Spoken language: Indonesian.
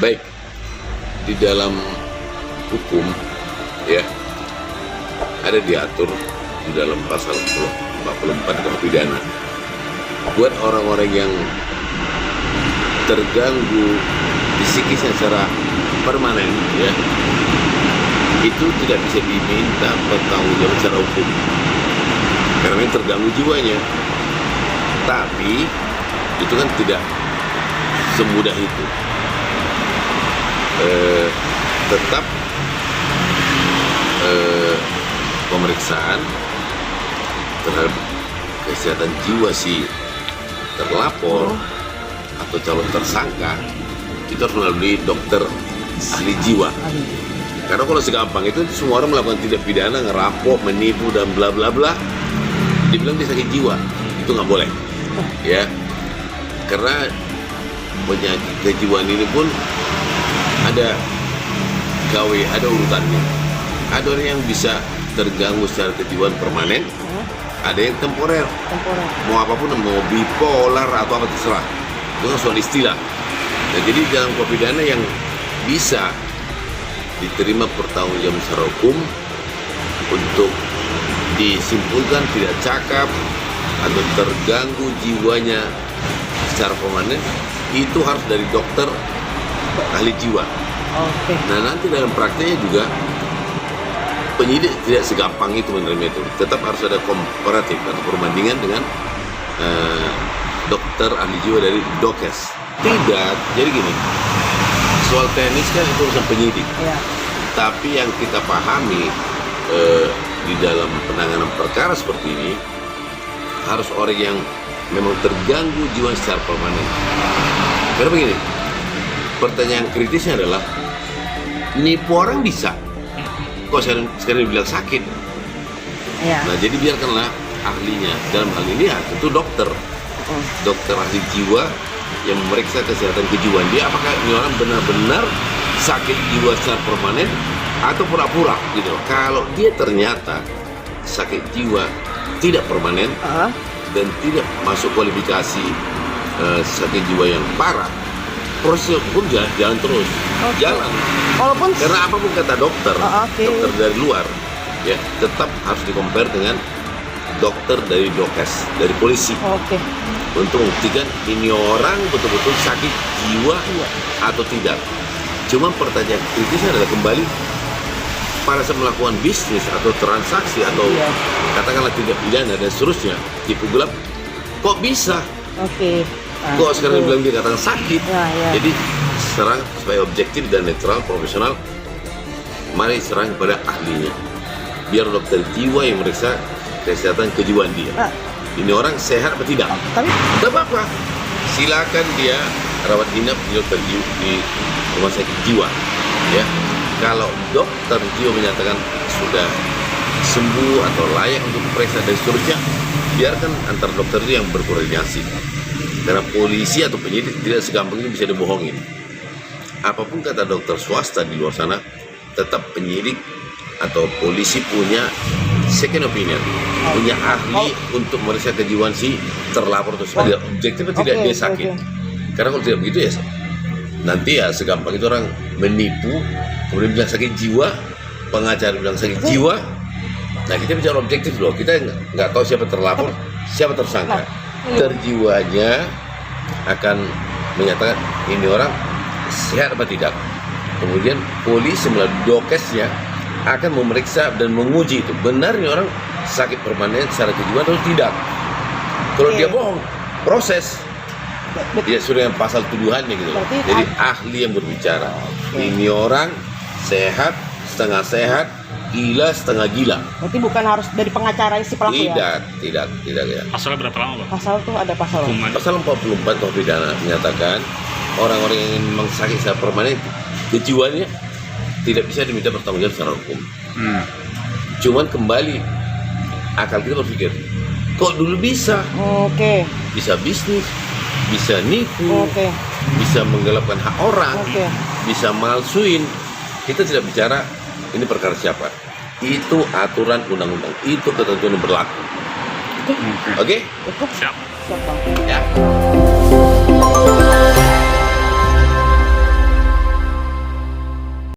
Baik, di dalam hukum ya ada diatur di dalam pasal 44 KUH pidana buat orang-orang yang terganggu psikisnya secara permanen ya, itu tidak bisa diminta pertanggungjawaban secara hukum karena terganggu jiwanya. Tapi itu kan tidak semudah itu. Tetap pemeriksaan terhadap kesehatan jiwa si terlapor atau calon tersangka itu harus melalui dokter ahli jiwa. Karena kalau segampang itu semua orang melakukan tindak pidana, ngerampok, menipu dan bla bla bla, dibilang dia sakit jiwa, itu nggak boleh ya. Karena penyakit kejiwaan ini pun ada ada urutannya. Ada orang yang bisa terganggu secara kejiwaan permanen, ada yang temporer. Mau apapun, mau bipolar atau apa terserah, itu kan soal istilah. Nah, jadi dalam KUH pidana yang bisa diterima pertanggungjawaban secara hukum untuk disimpulkan tidak cakap atau terganggu jiwanya secara permanen, itu harus dari dokter ahli jiwa. Nah, nanti dalam prakteknya juga penyidik tidak segampang itu menerima itu. Tetap harus ada komparatif atau perbandingan dengan dokter ahli jiwa dari Dokes. Tidak, jadi gini, soal teknis kan itu urusan penyidik. Tapi yang kita pahami di dalam penanganan perkara seperti ini harus orang yang memang terganggu jiwa secara permanen. Karena begini, pertanyaan kritisnya adalah nipu orang bisa, kok sekarang dibilang sakit. Nah, jadi biarkanlah ahlinya, dalam hal ini ya tentu dokter ahli jiwa yang memeriksa kesehatan kejiwaan dia, apakah ini orang benar-benar sakit jiwa secara permanen atau pura-pura gitu. Kalau dia ternyata sakit jiwa tidak permanen dan tidak masuk kualifikasi sakit jiwa yang parah, proses pun jalan terus, jalan. Walaupun karena apapun kata dokter, dokter dari luar, ya tetap harus dikompar dengan dokter dari Dokes, dari polisi, untuk membuktikan ini orang betul-betul sakit jiwa atau tidak. Cuma pertanyaan kritisnya adalah kembali pada saat melakukan bisnis atau transaksi atau katakanlah tindak pidana dan seterusnya, tipu gelap, kok bisa? Kok sekarang bilang dia katakan sakit? Jadi serang supaya objektif dan netral, profesional, mari serang kepada ahlinya. Biar dokter jiwa yang meriksa kesehatan kejiwaan dia. Ini orang sehat atau tidak? Tidak apa-apa. Silakan dia rawat inap di dokter jiwa, di rumah sakit jiwa. Ya, kalau dokter jiwa menyatakan sudah sembuh atau layak untuk periksa dan seterusnya, biarkan antar dokter itu yang berkoordinasi. Karena polisi atau penyidik tidak segampang ini bisa dibohongin. Apapun kata dokter swasta di luar sana, tetap penyidik atau polisi punya second opinion, punya ahli untuk meriksa kejiwaan si terlapor itu sebagai objektif tidak dia sakit. Karena kalau tidak begitu ya nanti ya segampang itu orang menipu, kemudian bilang sakit jiwa, pengacara bilang sakit jiwa. Nah, kita bicara objektif loh, kita nggak tahu siapa terlapor, siapa tersangka. Terjiwanya akan menyatakan ini orang sehat apa tidak. Kemudian polisi melalui Dokesnya akan memeriksa dan menguji itu benar ini orang sakit permanen secara kejiwaan atau tidak. Kalau dia bohong, proses. Dia sudah yang pasal tuduhannya gitu. Jadi ahli yang berbicara. Ini orang sehat, setengah sehat, gila, setengah gila. Berarti bukan harus dari pengacara si pelaku ya? Tidak ya. Pasalnya berapa lama, Pak? Pasal tuh ada pasal. Pasal 44 KUH pidana menyatakan orang-orang yang memang sakit secara permanen kejiwaannya tidak bisa diminta pertanggungjawab secara hukum. Cuman kembali akal kita berpikir, kok dulu bisa? Bisa bisnis, bisa nipu, bisa menggelapkan hak orang, bisa malsuin. Kita tidak bicara ini perkara siapa. Itu aturan undang-undang, itu ketentuan yang berlaku. Oke? Siap. Ya.